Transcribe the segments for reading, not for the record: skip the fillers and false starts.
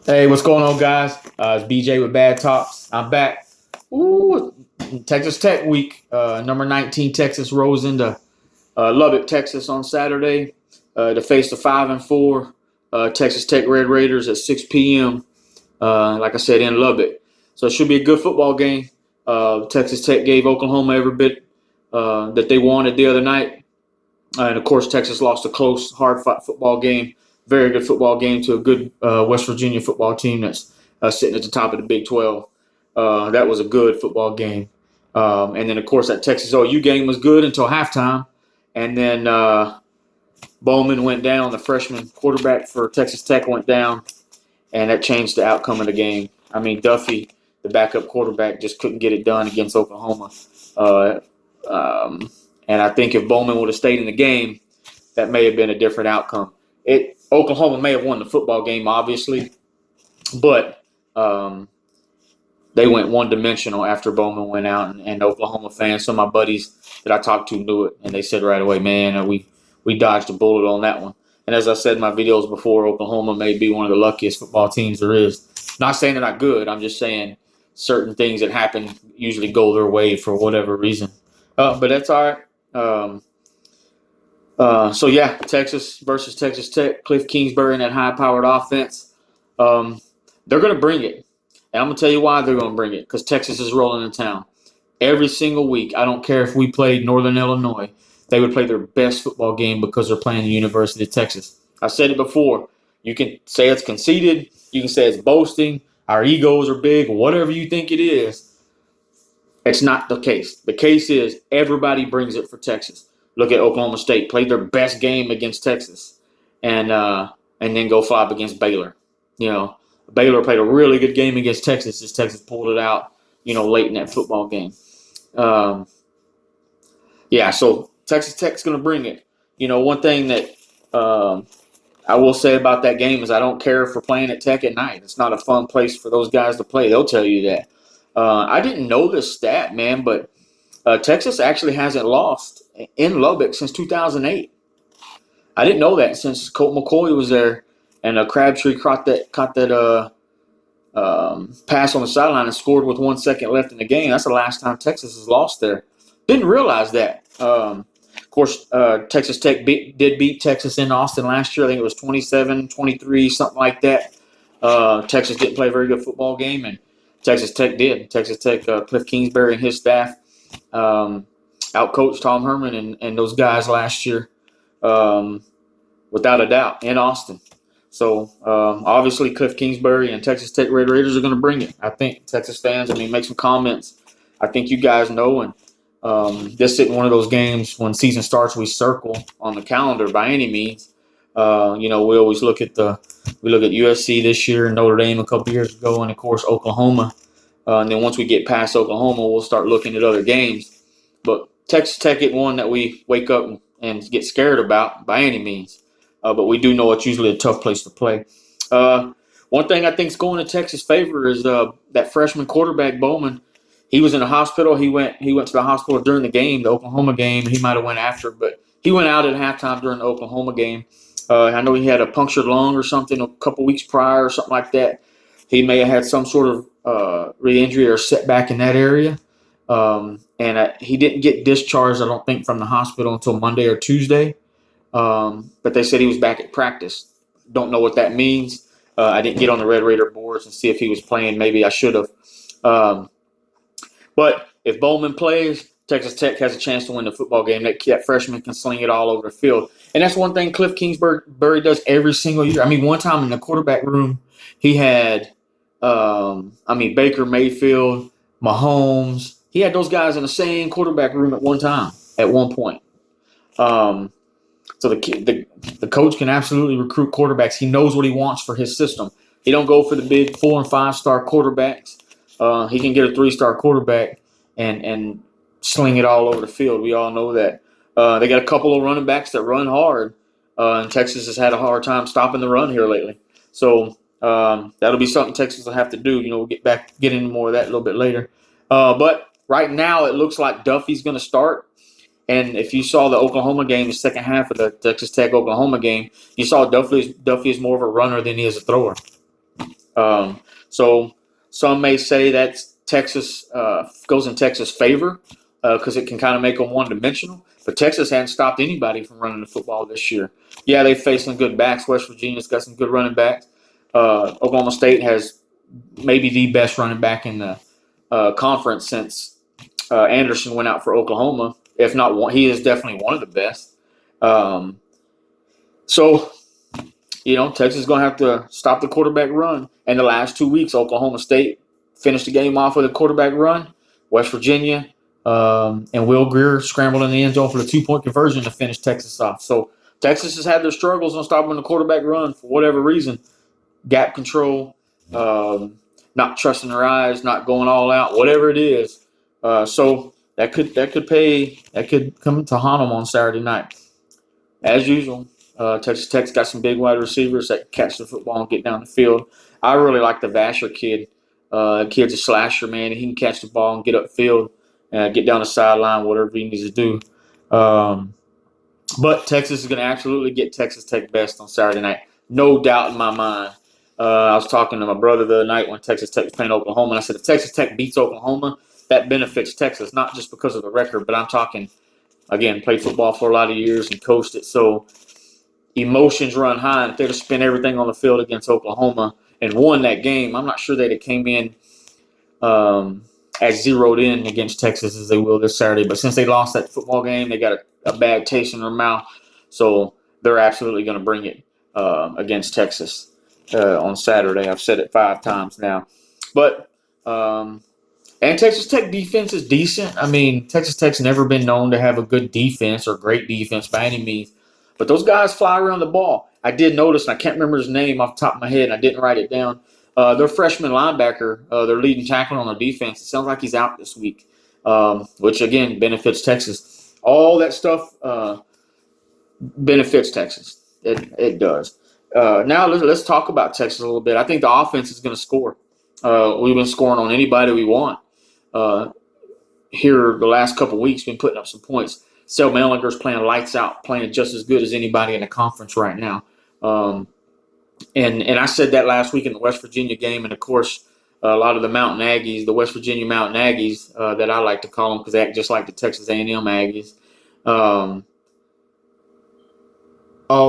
Hey, what's going on, guys? It's BJ with Bad Talks. I'm back. Ooh, Texas Tech week. Number 19 Texas rolls into Lubbock, Texas on Saturday to face the 5-4 Texas Tech Red Raiders at 6 p.m. Like I said, in Lubbock. So it should be a good football game. Texas Tech gave Oklahoma every bit that they wanted the other night. And of course, Texas lost a close, hard-fought football game. Very good football game to a good West Virginia football team that's sitting at the top of the Big 12. That was a good football game. And then, of course, that Texas OU game was good until halftime. And then Bowman went down. The freshman quarterback for Texas Tech went down, and that changed the outcome of the game. I mean, Duffy, the backup quarterback, just couldn't get it done against Oklahoma. And I think if Bowman would have stayed in the game, that may have been a different outcome. Oklahoma may have won the football game, obviously, but they went one-dimensional after Bowman went out, and Oklahoma fans, some of my buddies that I talked to knew it, and they said right away, man, we dodged a bullet on that one. And as I said in my videos before, Oklahoma may be one of the luckiest football teams there is. Not saying they're not good. I'm just saying certain things that happen usually go their way for whatever reason. But that's all right. So yeah, Texas versus Texas Tech, Cliff Kingsbury and that high-powered offense. They're going to bring it. And I'm going to tell you why they're going to bring it, because Texas is rolling in town. Every single week, I don't care if we played Northern Illinois, they would play their best football game because they're playing the University of Texas. I said it before. You can say it's conceited. You can say it's boasting. Our egos are big. Whatever you think it is, it's not the case. The case is everybody brings it for Texas. Look at Oklahoma State. Played their best game against Texas and then go flop against Baylor. You know, Baylor played a really good game against Texas as Texas pulled it out, late in that football game. So Texas Tech's going to bring it. One thing that I will say about that game is I don't care if we're playing at Tech at night. It's not a fun place for those guys to play. They'll tell you that. I didn't know this stat, man, but Texas actually hasn't lost in Lubbock since 2008. I didn't know that since Colt McCoy was there, and Crabtree caught that pass on the sideline and scored with 1 second left in the game. That's the last time Texas has lost there. Didn't realize that. Of course, Texas Tech did beat Texas in Austin last year. I think it was 27-23, something like that. Texas didn't play a very good football game, and Texas Tech did. Texas Tech, Cliff Kingsbury and his staff outcoached Tom Herman and those guys last year, without a doubt, in Austin. So, obviously, Cliff Kingsbury and Texas Tech Red Raiders are going to bring it. I think Texas fans, make some comments. I think you guys know, and this isn't one of those games when season starts we circle on the calendar by any means. We always look at USC this year and Notre Dame a couple years ago, and, of course, Oklahoma. And then once we get past Oklahoma, we'll start looking at other games. But Texas Tech isn't one that we wake up and get scared about by any means. But we do know it's usually a tough place to play. One thing I think is going to Texas' favor is that freshman quarterback, Bowman. He was in the hospital. He went to the hospital during the game, the Oklahoma game. He might have went after, but he went out at halftime during the Oklahoma game. I know he had a punctured lung or something a couple weeks prior or something like that. He may have had some sort of re-injury or setback in that area. And he didn't get discharged, I don't think, from the hospital until Monday or Tuesday. But they said he was back at practice. Don't know what that means. I didn't get on the Red Raider boards and see if he was playing. Maybe I should have. But if Bowman plays, Texas Tech has a chance to win the football game. That freshman can sling it all over the field. And that's one thing Cliff Kingsbury does every single year. One time in the quarterback room, he had, Baker Mayfield, Mahomes. He had those guys in the same quarterback room at one time, at one point. So the coach can absolutely recruit quarterbacks. He knows what he wants for his system. He don't go for the big 4- and 5-star quarterbacks. He can get a 3-star quarterback and sling it all over the field. We all know that. They got a couple of running backs that run hard, and Texas has had a hard time stopping the run here lately. So that'll be something Texas will have to do. We'll get into more of that a little bit later. But right now it looks like Duffy's going to start. And if you saw the Oklahoma game, the second half of the Texas Tech Oklahoma game, you saw Duffy is more of a runner than he is a thrower. So some may say that Texas goes in Texas' favor because it can kind of make them one-dimensional. But Texas hasn't stopped anybody from running the football this year. Yeah, they faced some good backs. West Virginia's got some good running backs. Oklahoma State has maybe the best running back in the conference since Anderson went out for Oklahoma. If not one, he is definitely one of the best. Um, so Texas is going to have to stop the quarterback run. And the last 2 weeks, Oklahoma State finished the game off with a quarterback run. West Virginia and Will Greer scrambled in the end zone for the 2-point conversion to finish Texas off. So Texas has had their struggles on stopping the quarterback run for whatever reason. Gap control, not trusting their eyes, not going all out, whatever it is. So that could come to haunt them on Saturday night. As usual, Texas Tech's got some big wide receivers that can catch the football and get down the field. I really like the Vasher kid. Kid's a slasher, man. He can catch the ball and get upfield, get down the sideline, whatever he needs to do. But Texas is going to absolutely get Texas Tech best on Saturday night. No doubt in my mind. I was talking to my brother the other night when Texas Tech was playing Oklahoma, and I said if Texas Tech beats Oklahoma, that benefits Texas, not just because of the record, but I'm talking, again, played football for a lot of years and coached it, so emotions run high. And if they'd have spent everything on the field against Oklahoma and won that game, I'm not sure they'd have came in as zeroed in against Texas as they will this Saturday. But since they lost that football game, they got a bad taste in their mouth. So they're absolutely going to bring it against Texas on Saturday. I've said it 5 times now. But and Texas Tech defense is decent. I mean, Texas Tech's never been known to have a good defense or great defense by any means. But those guys fly around the ball. I did notice, and I can't remember his name off the top of my head, and I didn't write it down. Their freshman linebacker, their leading tackle on their defense, it sounds like he's out this week, which, again, benefits Texas. All that stuff benefits Texas. It does. Now let's talk about Texas a little bit. I think the offense is going to score. We've been scoring on anybody we want. Here the last couple of weeks, been putting up some points. Selma Ellinger's playing lights out, playing just as good as anybody in the conference right now. And I said that last week in the West Virginia game, and of course, a lot of the Mountain Aggies, the West Virginia Mountain Aggies, that I like to call them because they act just like the Texas A&M Aggies.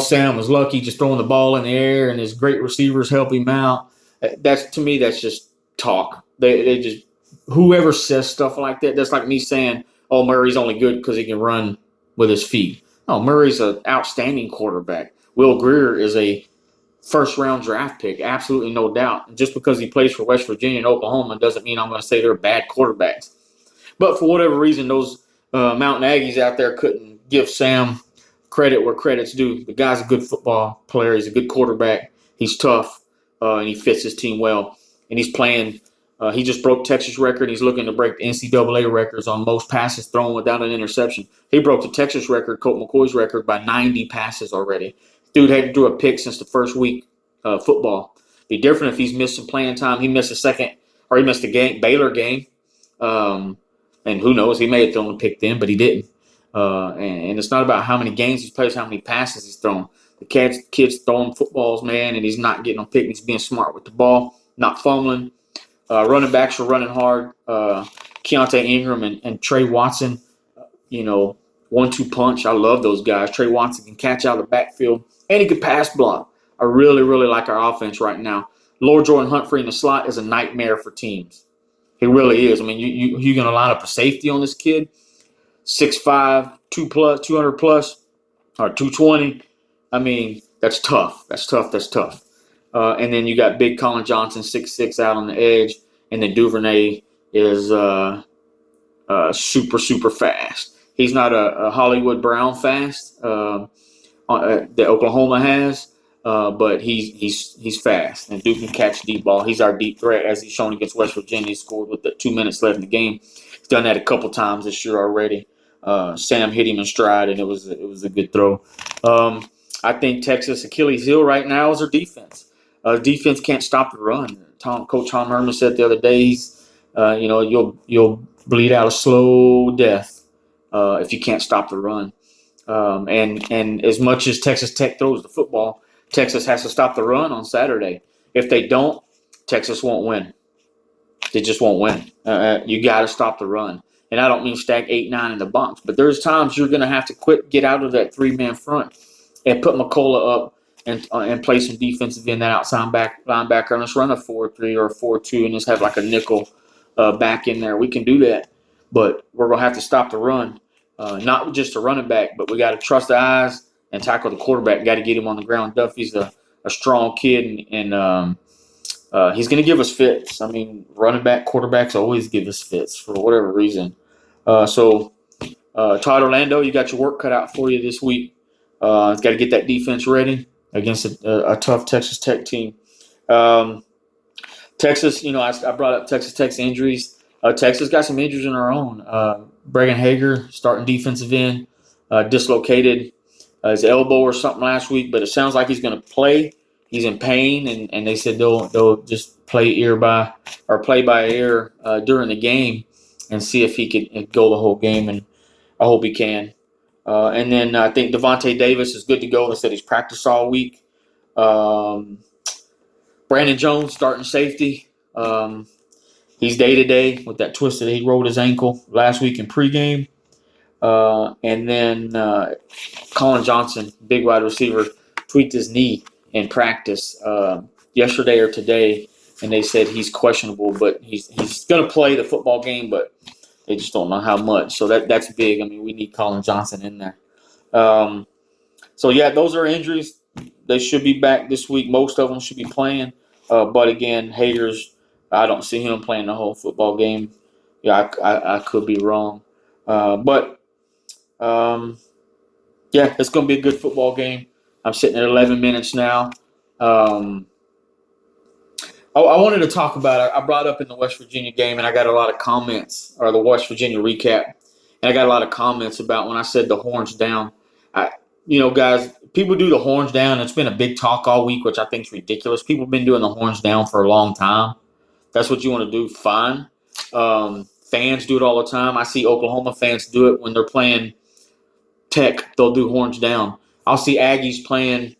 Sam was lucky just throwing the ball in the air, and his great receivers help him out. That's just talk. They just whoever says stuff like that, that's like me saying, "Oh, Murray's only good because he can run with his feet." No, Murray's an outstanding quarterback. Will Greer is a first-round draft pick, absolutely no doubt. And just because he plays for West Virginia and Oklahoma doesn't mean I'm going to say they're bad quarterbacks. But for whatever reason, those Mountain Aggies out there couldn't give Sam credit where credit's due. The guy's a good football player. He's a good quarterback. He's tough, and he fits his team well. And he's playing. He just broke Texas record. He's looking to break the NCAA records on most passes thrown without an interception. He broke the Texas record, Colt McCoy's record, by 90 passes already. Dude hadn't threw a pick since the first week football. Be different if he's missed some playing time. He missed he missed the Baylor game. And who knows, he may have thrown a pick then, but he didn't. And it's not about how many games he's played, it's how many passes he's thrown. The kid's throwing footballs, man, and he's not getting them picked. He's being smart with the ball, not fumbling. Running backs are running hard. Keontae Ingram and Trey Watson, 1-2 punch. I love those guys. Trey Watson can catch out of the backfield, and he can pass block. I really, really like our offense right now. Lord Jordan Humphrey in the slot is a nightmare for teams. He really is. I mean, you're going to line up a safety on this kid, 6'5", 200 plus, or 220. I mean, that's tough. That's tough. And then you got Big Colin Johnson, 6'6", out on the edge. And then Duvernay is super, super fast. He's not a Hollywood Brown fast that Oklahoma has, but he's fast. And Duke can catch deep ball. He's our deep threat, as he's shown against West Virginia. He scored with the 2 minutes left in the game. He's done that a couple times this year already. Sam hit him in stride, and it was a good throw. I think Texas' Achilles heel right now is their defense. Defense can't stop the run. Coach Tom Herman said the other day, you'll bleed out a slow death if you can't stop the run. And as much as Texas Tech throws the football, Texas has to stop the run on Saturday. If they don't, Texas won't win. They just won't win. You got to stop the run. And I don't mean stack 8, 9 in the box, but there's times you're going to have to get out of that 3-man front and put McCullough up and play some defensive in that outside linebacker. And let's run a 4-3 or a 4-2 and just have like a nickel back in there. We can do that, but we're going to have to stop the run. Not just a running back, but we got to trust the eyes and tackle the quarterback. Got to get him on the ground. Duffy's a strong kid, and he's going to give us fits. I mean, running back, quarterbacks always give us fits for whatever reason. So, Todd Orlando, you got your work cut out for you this week. Got to get that defense ready against a tough Texas Tech team. Texas, I brought up Texas Tech's injuries. Texas got some injuries in their own. Bregan Hager, starting defensive end, dislocated his elbow or something last week, but it sounds like he's going to play. He's in pain, and they said they'll just play by ear during the game and see if he could go the whole game, and I hope he can. And then I think Devontae Davis is good to go. They said he's practiced all week. Brandon Jones, starting safety. He's day-to-day with that twist that he rolled his ankle last week in pregame. And then Colin Johnson, big wide receiver, tweaked his knee in practice yesterday or today, and they said he's questionable, but he's going to play the football game, but they just don't know how much. So that's big. I mean, we need Colin Johnson in there. So, yeah, those are injuries. They should be back this week. Most of them should be playing. But, again, Hager's, I don't see him playing the whole football game. Yeah, I could be wrong. Yeah, it's going to be a good football game. I'm sitting at 11 minutes now. I wanted to talk about it. I brought up in the West Virginia game, and I got a lot of comments, or the West Virginia recap, and I got a lot of comments about when I said the horns down. Guys, people do the horns down. It's been a big talk all week, which I think is ridiculous. People have been doing the horns down for a long time. That's what you want to do, fine. Fans do it all the time. I see Oklahoma fans do it when they're playing Tech. They'll do horns down. I'll see Aggies playing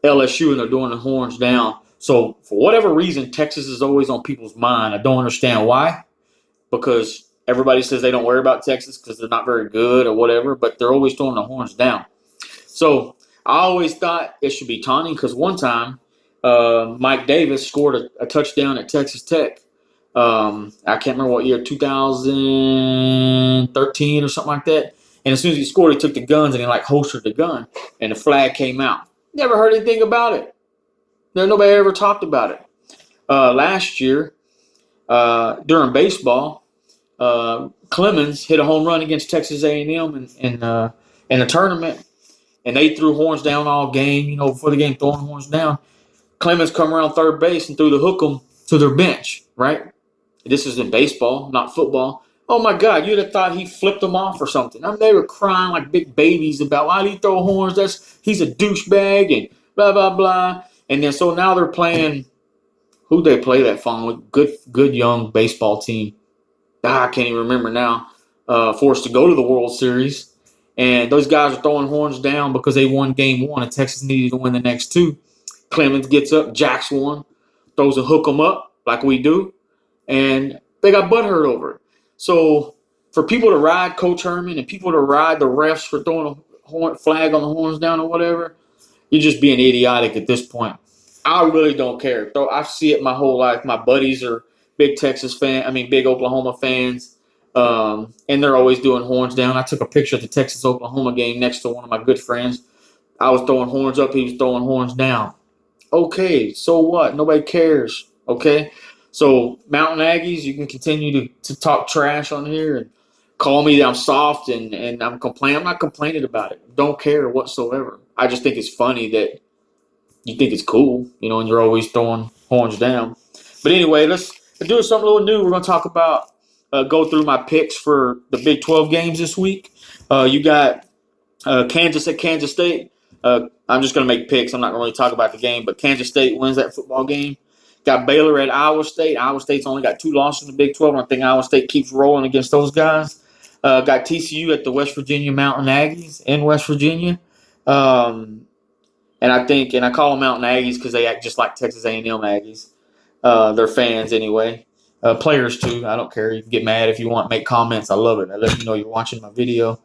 LSU, and they're doing the horns down. So, for whatever reason, Texas is always on people's mind. I don't understand why, because everybody says they don't worry about Texas because they're not very good or whatever, but they're always throwing the horns down. So, I always thought it should be taunting because one time Mike Davis scored a touchdown at Texas Tech. I can't remember what year, 2013 or something like that. And as soon as he scored, he took the guns and he holstered the gun, and the flag came out. Never heard anything about it. Nobody ever talked about it. Last year, during baseball, Clemens hit a home run against Texas A&M in a tournament, and they threw horns down all game. Before the game, throwing horns down. Clemens come around third base and threw the hook 'em to their bench. Right? This is in baseball, not football. Oh my God, you'd have thought he flipped them off or something. They were crying like big babies about why did he throw horns? He's a douchebag and blah blah blah. And then so now they're playing. Who they play that fun with? Good young baseball team. I can't even remember now. Forced to go to the World Series, and those guys are throwing horns down because they won game one, and Texas needed to win the next two. Clemens gets up, jacks one, throws a hook 'em up like we do, and they got butthurt over it. So for people to ride Coach Herman and people to ride the refs for throwing a flag on the horns down or whatever, you're just being idiotic at this point. I really don't care. Though I see it my whole life. My buddies are big big Oklahoma fans, and they're always doing horns down. I took a picture of the Texas-Oklahoma game next to one of my good friends. I was throwing horns up. He was throwing horns down. Okay, so what? Nobody cares. Okay? So, Mountain Aggies, you can continue to talk trash on here and call me that I'm soft and I'm complaining. I'm not complaining about it. Don't care whatsoever. I just think it's funny that you think it's cool, and you're always throwing horns down. But anyway, let's do something a little new. We're going to talk about, go through my picks for the Big 12 games this week. You got Kansas at Kansas State. I'm just going to make picks. I'm not going to really talk about the game, but Kansas State wins that football game. Got Baylor at Iowa State. Iowa State's only got 2 losses in the Big 12, and I think Iowa State keeps rolling against those guys. Got TCU at the West Virginia Mountain Aggies in West Virginia. And I call them Mountain Aggies because they act just like Texas A&M Aggies. their fans anyway. Players too. I don't care. You can get mad if you want. Make comments. I love it. I let you know you're watching my video.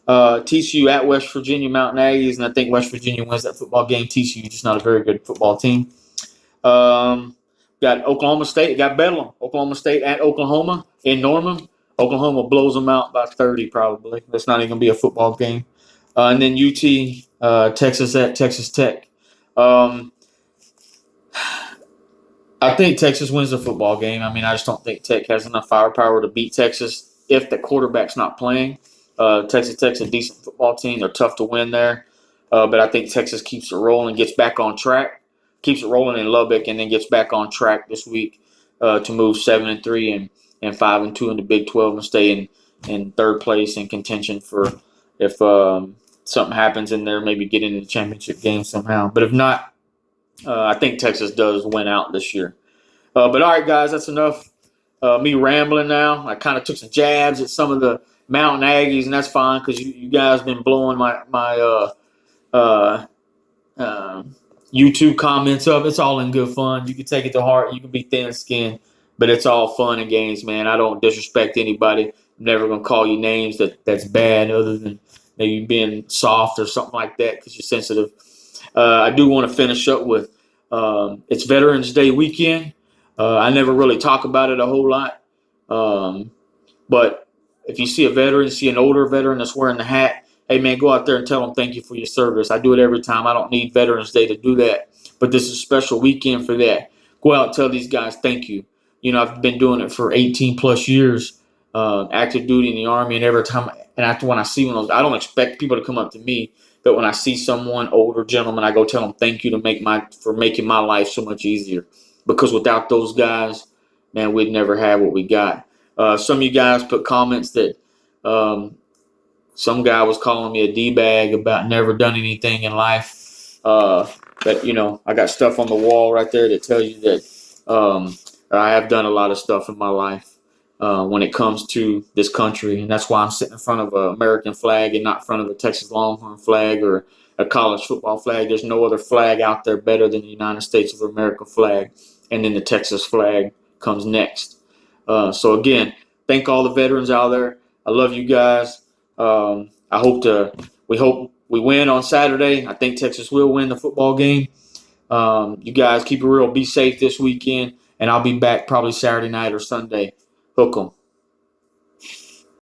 TCU at West Virginia Mountain Aggies, and I think West Virginia wins that football game. TCU just not a very good football team. Got Oklahoma State. Got Bedlam. Oklahoma State at Oklahoma in Norman. Oklahoma blows them out by 30 probably. That's not even going to be a football game. And then UT, Texas at Texas Tech. Um, I think Texas wins the football game. I mean, I just don't think Tech has enough firepower to beat Texas if the quarterback's not playing. Texas Tech's a decent football team. They're tough to win there. But I think Texas keeps it rolling, gets back on track, keeps it rolling in Lubbock, and then gets back on track this week to move 7-3 and 5-2 in the Big 12 and stay in third place in contention for if something happens in there, maybe get into the championship game somehow. But if not, I think Texas does win out this year. But all right, guys, that's enough. Me rambling now. I kind of took some jabs at some of the Mountain Aggies, and that's fine because you guys been blowing my uh, YouTube comments up. It's all in good fun. You can take it to heart. You can be thin-skinned, but it's all fun and games, man. I don't disrespect anybody. I'm never gonna call you names that's bad, other than maybe being soft or something like that because you're sensitive. I do want to finish up with it's Veterans Day weekend. I never really talk about it a whole lot, but if you see a veteran, see an older veteran that's wearing the hat, hey, man, go out there and tell them thank you for your service. I do it every time. I don't need Veterans Day to do that, but this is a special weekend for that. Go out and tell these guys thank you. You know, I've been doing it for 18 plus years, active duty in the Army, and every time, and after when I see one of those, I don't expect people to come up to me, but when I see someone, older gentleman, I go tell them thank you for making my life so much easier. Because without those guys, man, we'd never have what we got. Some of you guys put comments that some guy was calling me a D-bag about never done anything in life. But, you know, I got stuff on the wall right there that tells you that I have done a lot of stuff in my life when it comes to this country. And that's why I'm sitting in front of an American flag and not in front of a Texas Longhorn flag or a college football flag. There's no other flag out there better than the United States of America flag. And then the Texas flag comes next. So, again, thank all the veterans out there. I love you guys. We hope we win on Saturday. I think Texas will win the football game. You guys keep it real. Be safe this weekend. And I'll be back probably Saturday night or Sunday. Hook 'em.